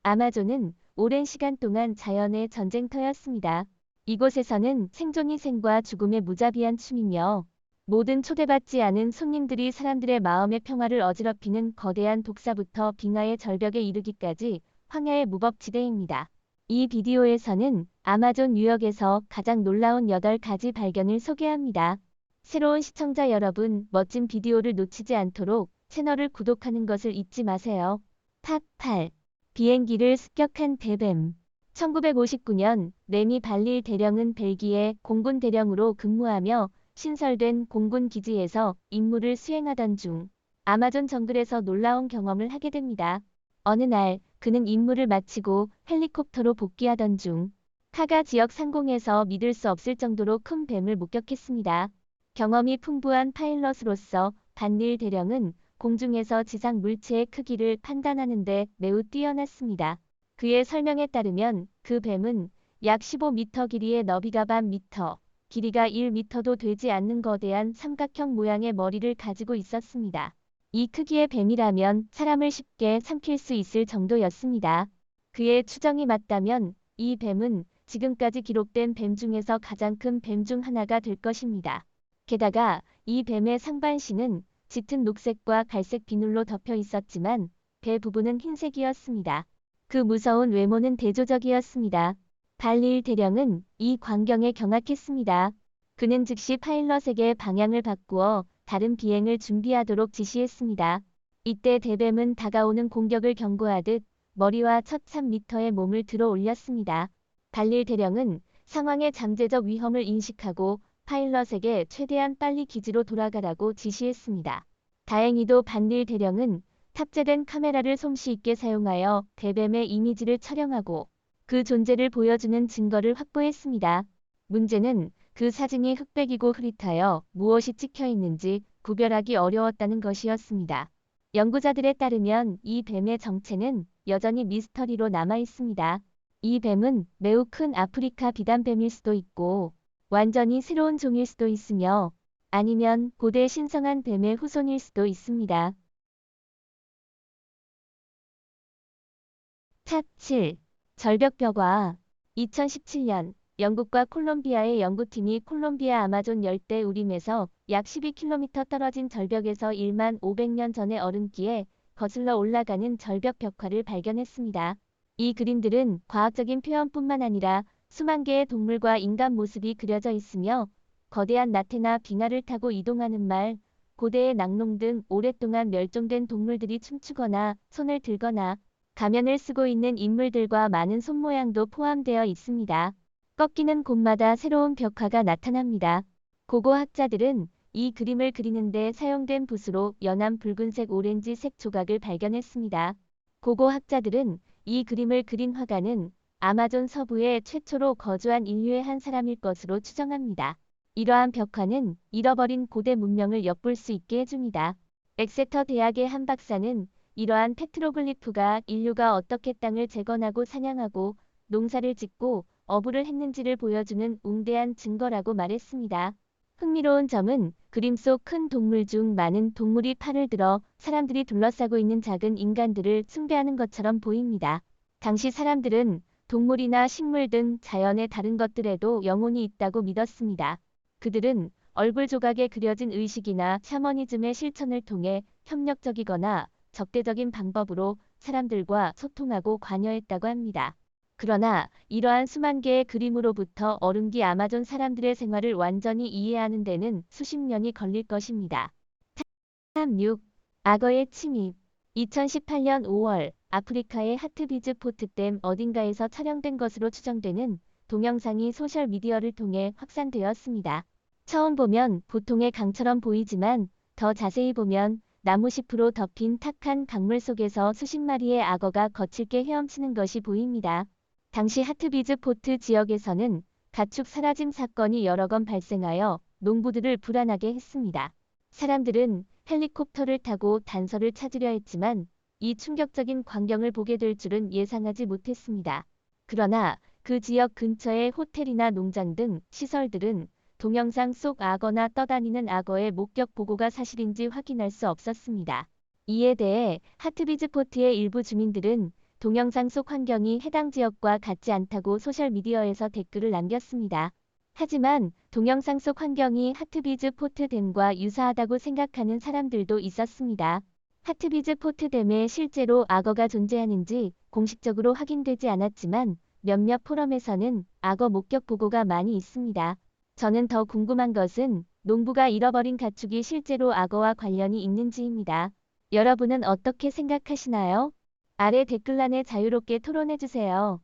아마존은 오랜 시간 동안 자연의 전쟁터였습니다. 이곳에서는 생존이 생과 죽음의 무자비한 춤이며 모든 초대받지 않은 손님들이 사람들의 마음의 평화를 어지럽히는 거대한 독사부터 빙하의 절벽에 이르기까지 황야의 무법지대입니다. 이 비디오에서는 아마존 유역에서 가장 놀라운 8가지 발견을 소개합니다. 새로운 시청자 여러분, 멋진 비디오를 놓치지 않도록 채널을 구독하는 것을 잊지 마세요. 탑 8. 비행기를 습격한 대뱀. 1959년 레미 발릴 대령은 벨기에 공군 대령으로 근무하며 신설된 공군 기지에서 임무를 수행하던 중 아마존 정글에서 놀라운 경험을 하게 됩니다. 어느 날 그는 임무를 마치고 헬리콥터로 복귀하던 중 카가 지역 상공에서 믿을 수 없을 정도로 큰 뱀을 목격했습니다. 경험이 풍부한 파일럿으로서 반릴 대령은 공중에서 지상 물체의 크기를 판단하는 데 매우 뛰어났습니다. 그의 설명에 따르면 그 뱀은 약 15m 길이의 너비가 반 미터, 길이가 1m도 되지 않는 거대한 삼각형 모양의 머리를 가지고 있었습니다. 이 크기의 뱀이라면 사람을 쉽게 삼킬 수 있을 정도였습니다. 그의 추정이 맞다면 이 뱀은 지금까지 기록된 뱀 중에서 가장 큰 뱀 중 하나가 될 것입니다. 게다가 이 뱀의 상반신은 짙은 녹색과 갈색 비늘로 덮여 있었지만 배 부분은 흰색이었습니다. 그 무서운 외모는 대조적이었습니다. 발릴 대령은 이 광경에 경악했습니다. 그는 즉시 파일럿에게 방향을 바꾸어 다른 비행을 준비하도록 지시했습니다. 이때 대뱀은 다가오는 공격을 경고하듯 머리와 첫 3m의 몸을 들어 올렸습니다. 발릴 대령은 상황의 잠재적 위험을 인식하고 파일럿에게 최대한 빨리 기지로 돌아가라고 지시했습니다. 다행히도 반릴 대령은 탑재된 카메라를 솜씨 있게 사용하여 대뱀의 이미지를 촬영하고 그 존재를 보여주는 증거를 확보했습니다. 문제는 그 사진이 흑백이고 흐릿하여 무엇이 찍혀 있는지 구별하기 어려웠다는 것이었습니다. 연구자들에 따르면 이 뱀의 정체는 여전히 미스터리로 남아 있습니다. 이 뱀은 매우 큰 아프리카 비단뱀일 수도 있고 완전히 새로운 종일 수도 있으며 아니면 고대 신성한 뱀의 후손일 수도 있습니다. 탑 7. 절벽벽화. 2017년 영국과 콜롬비아의 연구팀이 콜롬비아 아마존 열대 우림에서 약 12km 떨어진 절벽에서 1만 500년 전의 얼음기에 거슬러 올라가는 절벽 벽화를 발견했습니다. 이 그림들은 과학적인 표현뿐만 아니라 수만 개의 동물과 인간 모습이 그려져 있으며 거대한 나태나 빙하를 타고 이동하는 말, 고대의 낙농 등 오랫동안 멸종된 동물들이 춤추거나 손을 들거나 가면을 쓰고 있는 인물들과 많은 손 모양도 포함되어 있습니다. 꺾이는 곳마다 새로운 벽화가 나타납니다. 고고학자들은 이 그림을 그리는데 사용된 붓으로 연한 붉은색 오렌지색 조각을 발견했습니다. 고고학자들은 이 그림을 그린 화가는 아마존 서부에 최초로 거주한 인류의 한 사람일 것으로 추정합니다. 이러한 벽화는 잃어버린 고대 문명을 엿볼 수 있게 해줍니다. 엑세터 대학의 한 박사는 이러한 페트로글리프가 인류가 어떻게 땅을 재건하고 사냥하고 농사를 짓고 어부를 했는지를 보여주는 웅대한 증거라고 말했습니다. 흥미로운 점은 그림 속 큰 동물 중 많은 동물이 팔을 들어 사람들이 둘러싸고 있는 작은 인간들을 숭배하는 것처럼 보입니다. 당시 사람들은 동물이나 식물 등 자연의 다른 것들에도 영혼이 있다고 믿었습니다. 그들은 얼굴 조각에 그려진 의식이나 샤머니즘의 실천을 통해 협력적이거나 적대적인 방법으로 사람들과 소통하고 관여했다고 합니다. 그러나 이러한 수만 개의 그림으로부터 얼음기 아마존 사람들의 생활을 완전히 이해하는 데는 수십 년이 걸릴 것입니다. 탑 6. 악어의 침입. 2018년 5월 아프리카의 하트비즈포트 댐 어딘가에서 촬영된 것으로 추정되는 동영상이 소셜미디어를 통해 확산되었습니다. 처음 보면 보통의 강처럼 보이지만 더 자세히 보면 나무잎으로 덮인 탁한 강물 속에서 수십 마리의 악어가 거칠게 헤엄치는 것이 보입니다. 당시 하트비즈포트 지역에서는 가축 사라짐 사건이 여러 건 발생하여 농부들을 불안하게 했습니다. 사람들은 헬리콥터를 타고 단서를 찾으려 했지만 이 충격적인 광경을 보게 될 줄은 예상하지 못했습니다. 그러나 그 지역 근처의 호텔이나 농장 등 시설들은 동영상 속 악어나 떠다니는 악어의 목격 보고가 사실인지 확인할 수 없었습니다. 이에 대해 하트비즈포트의 일부 주민들은 동영상 속 환경이 해당 지역과 같지 않다고 소셜미디어에서 댓글을 남겼습니다. 하지만 동영상 속 환경이 하트비즈 포트댐과 유사하다고 생각하는 사람들도 있었습니다. 하트비즈 포트댐에 실제로 악어가 존재하는지 공식적으로 확인되지 않았지만 몇몇 포럼에서는 악어 목격 보고가 많이 있습니다. 저는 더 궁금한 것은 농부가 잃어버린 가축이 실제로 악어와 관련이 있는지입니다. 여러분은 어떻게 생각하시나요? 아래 댓글란에 자유롭게 토론해주세요.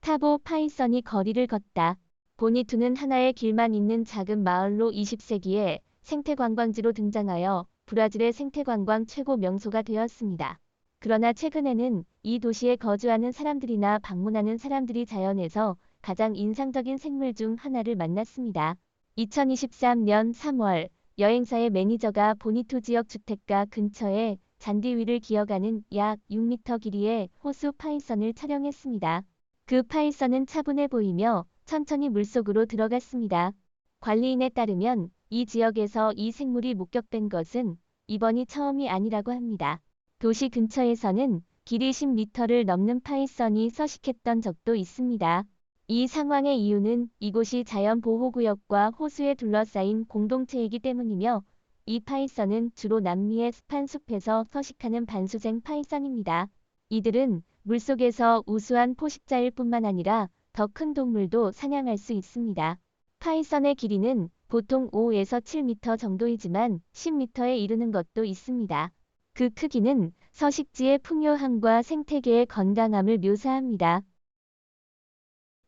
타보 파이썬이 거리를 걷다. 보니투는 하나의 길만 있는 작은 마을로 20세기에 생태관광지로 등장하여 브라질의 생태관광 최고 명소가 되었습니다. 그러나 최근에는 이 도시에 거주하는 사람들이나 방문하는 사람들이 자연에서 가장 인상적인 생물 중 하나를 만났습니다. 2023년 3월 여행사의 매니저가 보니투 지역 주택가 근처에 잔디 위를 기어가는 약 6m 길이의 호수 파이썬을 촬영했습니다. 그 파이썬은 차분해 보이며 천천히 물속으로 들어갔습니다. 관리인에 따르면 이 지역에서 이 생물이 목격된 것은 이번이 처음이 아니라고 합니다. 도시 근처에서는 길이 10m를 넘는 파이썬이 서식했던 적도 있습니다. 이 상황의 이유는 이곳이 자연보호구역과 호수에 둘러싸인 공동체이기 때문이며 이 파이썬은 주로 남미의 습한 숲에서 서식하는 반수생 파이썬입니다. 이들은 물속에서 우수한 포식자일 뿐만 아니라 더 큰 동물도 사냥할 수 있습니다. 파이썬의 길이는 보통 5에서 7m 정도이지만 10m에 이르는 것도 있습니다. 그 크기는 서식지의 풍요함과 생태계의 건강함을 묘사합니다.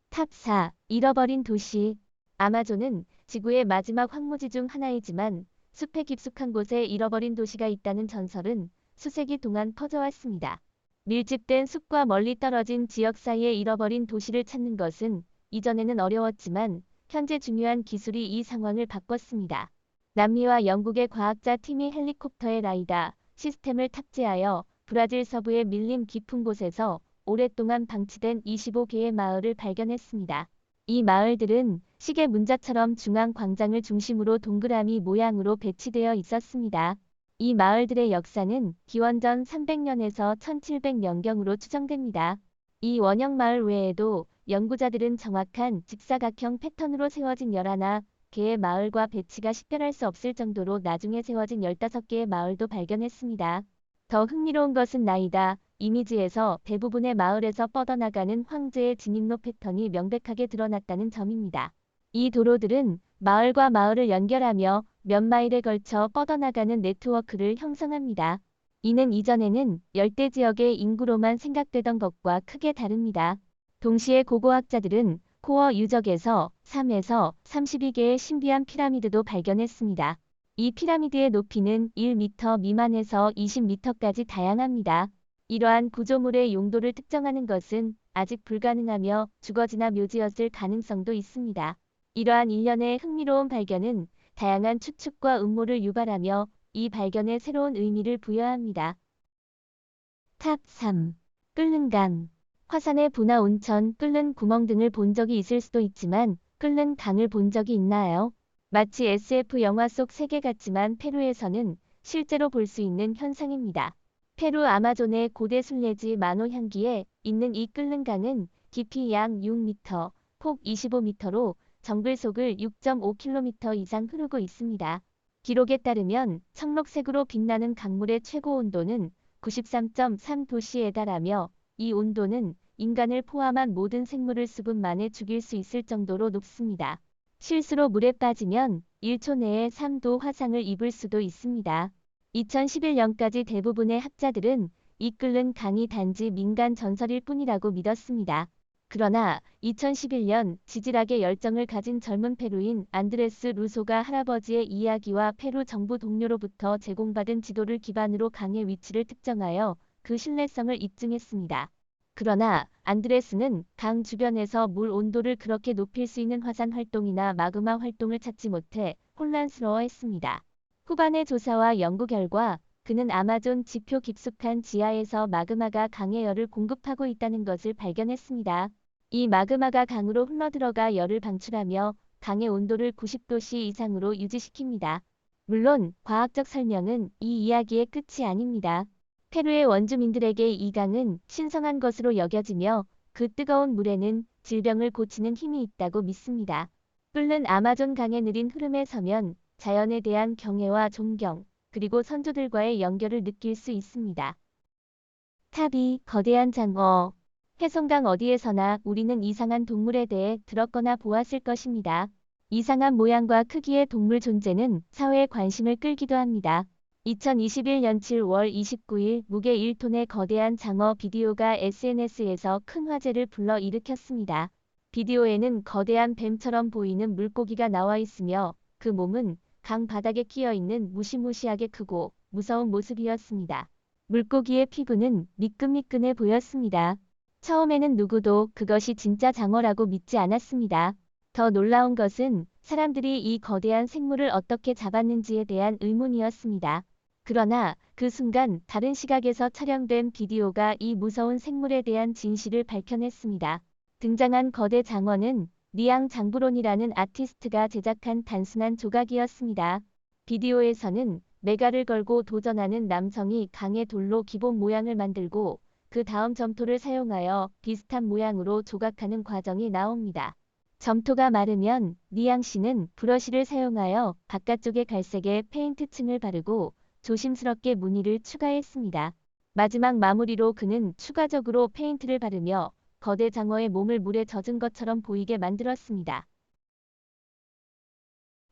탑 4. 잃어버린 도시. 아마존은 지구의 마지막 황무지 중 하나이지만 숲에 깊숙한 곳에 잃어버린 도시가 있다는 전설은 수세기 동안 퍼져왔습니다. 밀집된 숲과 멀리 떨어진 지역 사이에 잃어버린 도시를 찾는 것은 이전에는 어려웠지만 현재 중요한 기술이 이 상황을 바꿨습니다. 남미와 영국의 과학자 팀이 헬리콥터의 라이다 시스템을 탑재하여 브라질 서부의 밀림 깊은 곳에서 오랫동안 방치된 25개의 마을을 발견했습니다. 이 마을들은 시계 문자처럼 중앙 광장을 중심으로 동그라미 모양으로 배치되어 있었습니다. 이 마을들의 역사는 기원전 300년에서 1700년경으로 추정됩니다. 이 원형 마을 외에도 연구자들은 정확한 직사각형 패턴으로 세워진 11개의 마을과 배치가 식별할 수 없을 정도로 나중에 세워진 15개의 마을도 발견했습니다. 더 흥미로운 것은 나이다 이미지에서 대부분의 마을에서 뻗어나가는 황제의 진입로 패턴이 명백하게 드러났다는 점입니다. 이 도로들은 마을과 마을을 연결하며 몇 마일에 걸쳐 뻗어나가는 네트워크를 형성합니다. 이는 이전에는 열대 지역의 인구로만 생각되던 것과 크게 다릅니다. 동시에 고고학자들은 코어 유적에서 3에서 32개의 신비한 피라미드도 발견했습니다. 이 피라미드의 높이는 1m 미만에서 20m까지 다양합니다. 이러한 구조물의 용도를 특정하는 것은 아직 불가능하며 주거지나 묘지였을 가능성도 있습니다. 이러한 일련의 흥미로운 발견은 다양한 추측과 음모를 유발하며 이 발견에 새로운 의미를 부여합니다. 탑 3. 끓는 강. 화산의 분화 온천, 끓는 구멍 등을 본 적이 있을 수도 있지만 끓는 강을 본 적이 있나요? 마치 SF 영화 속 세계 같지만 페루에서는 실제로 볼 수 있는 현상입니다. 페루 아마존의 고대 순례지 마노 향기에 있는 이 끓는 강은 깊이 약 6m, 폭 25m로 정글 속을 6.5km 이상 흐르고 있습니다. 기록에 따르면 청록색으로 빛나는 강물의 최고 온도는 93.3도씨에 달하며 이 온도는 인간을 포함한 모든 생물을 수분 만에 죽일 수 있을 정도로 높습니다. 실수로 물에 빠지면 1초 내에 3도 화상을 입을 수도 있습니다. 2011년까지 대부분의 학자들은 이 끓는 강이 단지 민간 전설일 뿐이라고 믿었습니다. 그러나 2011년 지질학에 열정을 가진 젊은 페루인 안드레스 루소가 할아버지의 이야기와 페루 정부 동료로부터 제공받은 지도를 기반으로 강의 위치를 특정하여 그 신뢰성을 입증했습니다. 그러나 안드레스는 강 주변에서 물 온도를 그렇게 높일 수 있는 화산 활동이나 마그마 활동을 찾지 못해 혼란스러워했습니다. 후반의 조사와 연구 결과 그는 아마존 지표 깊숙한 지하에서 마그마가 강에 열을 공급하고 있다는 것을 발견했습니다. 이 마그마가 강으로 흘러들어가 열을 방출하며 강의 온도를 90도씨 이상으로 유지시킵니다. 물론 과학적 설명은 이 이야기의 끝이 아닙니다. 페루의 원주민들에게 이 강은 신성한 것으로 여겨지며 그 뜨거운 물에는 질병을 고치는 힘이 있다고 믿습니다. 끓는 아마존 강의 느린 흐름에 서면 자연에 대한 경애와 존경, 그리고 선조들과의 연결을 느낄 수 있습니다. 탑이 거대한 장어. 해성강 어디에서나 우리는 이상한 동물에 대해 들었거나 보았을 것입니다. 이상한 모양과 크기의 동물 존재는 사회의 관심을 끌기도 합니다. 2021년 7월 29일 무게 1톤의 거대한 장어 비디오가 SNS에서 큰 화제를 불러일으켰습니다. 비디오에는 거대한 뱀처럼 보이는 물고기가 나와 있으며 그 몸은 강 바닥에 끼어 있는 무시무시하게 크고 무서운 모습이었습니다. 물고기의 피부는 미끈미끈해 보였습니다. 처음에는 누구도 그것이 진짜 장어라고 믿지 않았습니다. 더 놀라운 것은 사람들이 이 거대한 생물을 어떻게 잡았는지에 대한 의문이었습니다. 그러나 그 순간 다른 시각에서 촬영된 비디오가 이 무서운 생물에 대한 진실을 밝혀냈습니다. 등장한 거대 장어는 리앙 장브론이라는 아티스트가 제작한 단순한 조각이었습니다. 비디오에서는 메갈을 걸고 도전하는 남성이 강의 돌로 기본 모양을 만들고 그 다음 점토를 사용하여 비슷한 모양으로 조각하는 과정이 나옵니다. 점토가 마르면 리앙 씨는 브러쉬를 사용하여 바깥쪽에 갈색의 페인트층을 바르고 조심스럽게 무늬를 추가했습니다. 마지막 마무리로 그는 추가적으로 페인트를 바르며 거대 장어의 몸을 물에 젖은 것처럼 보이게 만들었습니다.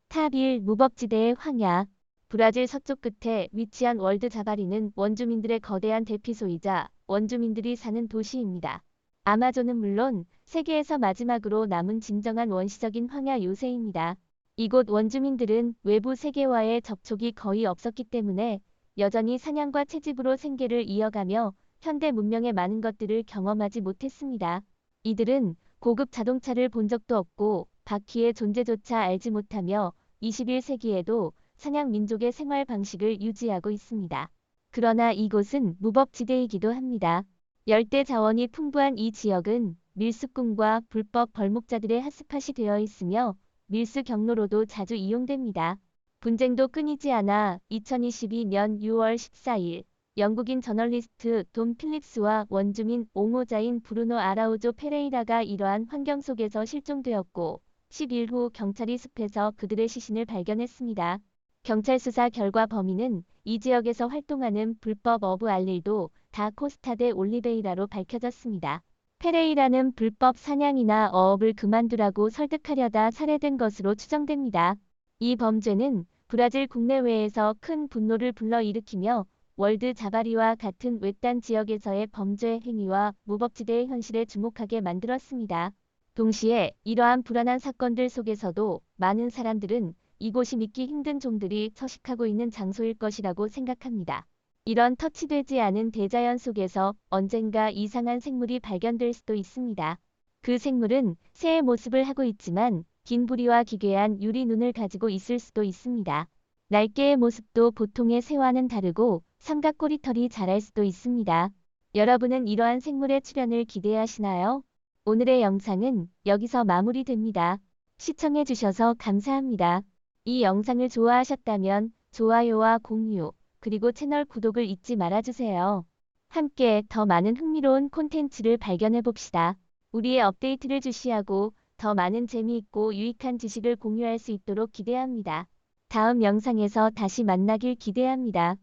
탑 1. 무법지대의 황야. 브라질 서쪽 끝에 위치한 월드 자바리는 원주민들의 거대한 대피소이자 원주민들이 사는 도시입니다. 아마존은 물론 세계에서 마지막으로 남은 진정한 원시적인 황야 요새입니다. 이곳 원주민들은 외부 세계와의 접촉이 거의 없었기 때문에 여전히 사냥과 채집으로 생계를 이어가며 현대 문명의 많은 것들을 경험하지 못했습니다. 이들은 고급 자동차를 본 적도 없고 바퀴의 존재조차 알지 못하며 21세기에도 사냥 민족의 생활 방식을 유지하고 있습니다. 그러나 이곳은 무법지대이기도 합니다. 열대 자원이 풍부한 이 지역은 밀수꾼과 불법 벌목자들의 핫스팟이 되어 있으며 밀수 경로로도 자주 이용됩니다. 분쟁도 끊이지 않아 2022년 6월 14일 영국인 저널리스트 돔 필립스와 원주민 옹호자인 브루노 아라우조 페레이라가 이러한 환경 속에서 실종되었고 10일 후 경찰이 숲에서 그들의 시신을 발견했습니다. 경찰 수사 결과 범인은 이 지역에서 활동하는 불법 어부 알릴도 다 코스타 데 올리베이라로 밝혀졌습니다. 페레이라는 불법 사냥이나 어업을 그만두라고 설득하려다 살해된 것으로 추정됩니다. 이 범죄는 브라질 국내외에서 큰 분노를 불러일으키며 월드 자바리와 같은 외딴 지역에서의 범죄 행위와 무법지대의 현실에 주목하게 만들었습니다. 동시에 이러한 불안한 사건들 속에서도 많은 사람들은 이곳이 믿기 힘든 종들이 서식하고 있는 장소일 것이라고 생각합니다. 이런 터치되지 않은 대자연 속에서 언젠가 이상한 생물이 발견될 수도 있습니다. 그 생물은 새의 모습을 하고 있지만 긴 부리와 기괴한 유리 눈을 가지고 있을 수도 있습니다. 날개의 모습도 보통의 새와는 다르고 삼각꼬리털이 자랄 수도 있습니다. 여러분은 이러한 생물의 출현을 기대하시나요? 오늘의 영상은 여기서 마무리됩니다. 시청해주셔서 감사합니다. 이 영상을 좋아하셨다면 좋아요와 공유, 그리고 채널 구독을 잊지 말아주세요. 함께 더 많은 흥미로운 콘텐츠를 발견해봅시다. 우리의 업데이트를 주시하고 더 많은 재미있고 유익한 지식을 공유할 수 있도록 기대합니다. 다음 영상에서 다시 만나길 기대합니다.